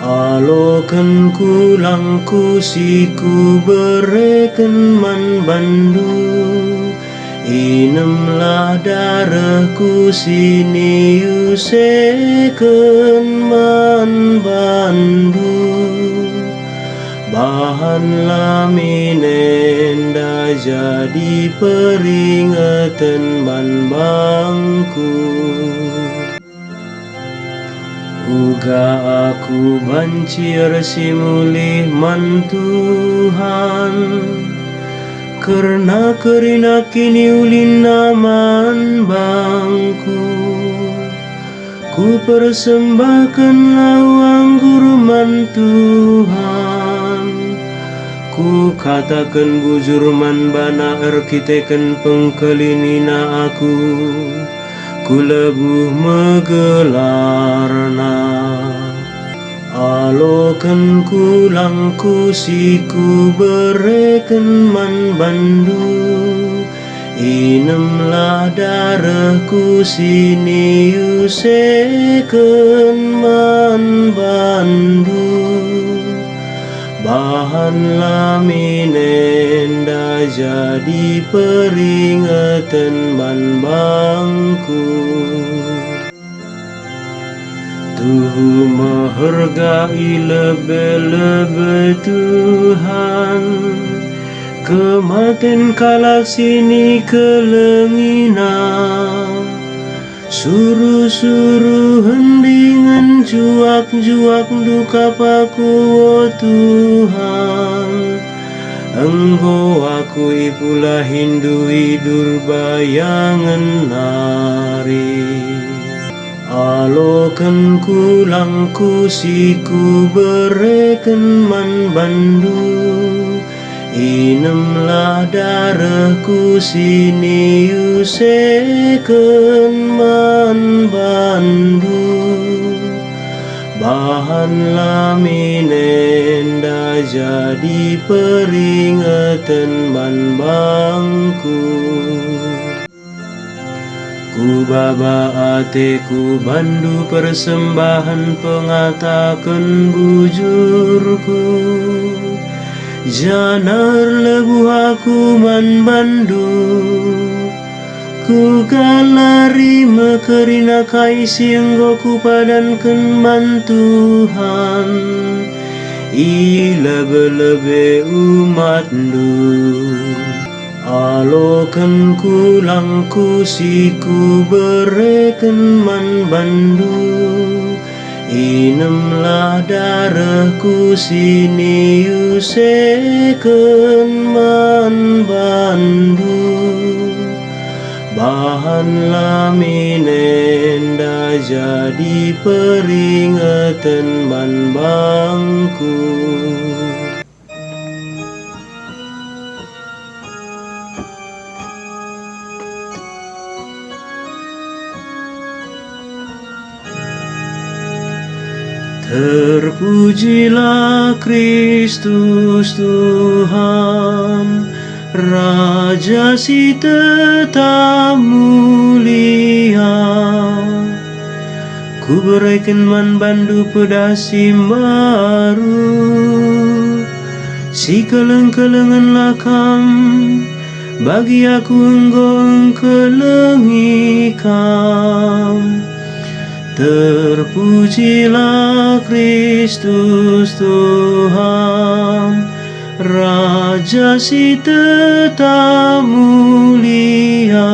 Alokan kulangku siku bereken man bandu, inemlah darahku sini useken man bandu. Bahan laminenda jadi peringatan man bangku. Uga aku bancir simulih man Tuhan, karena kerina kini ulin naman bangku. Ku persembahkan lawang guru man Tuhan, ku katakan bujur man bana arkiteken pengkelinina aku, ku lebuh megelarna. Alokan kulangku siku bereken man bandu, inemlah darahku sini useken man bandu. Bahan laminenda jadi peringatan man bangku. Tuh menghargai lebih-lebih Tuhan, kematen kalak sini kelengina, suruh-suruh hendingan juak-juak duka paku o Tuhan. Engkau aku ipulah hindui durbayangan nari. Alokan kulangku siku bereken man bandu, inemlah darahku sini useken man bandu. Bahan laminenda jadi peringatan man bangku. Ku baba ateku bandu persembahan pengatakan bujurku, janar lebu aku man bandu. Ku galari mekerina kai sienggoku padankan man Tuhan, ilebe-lebe umatmu. Alokan kulangku siku bereken man bandu, inemlah darahku sini useken man bandu. Bahan laminenda jadi peringatan man bangku. Terpujilah Kristus Tuhan, Raja si tetap mulia. Ku berikan man bandu pedasi baru, si keleng-kelengan lakam, bagi aku enggong kelengikam. Terpujilah Kristus Tuhan, Raja si tetap mulia.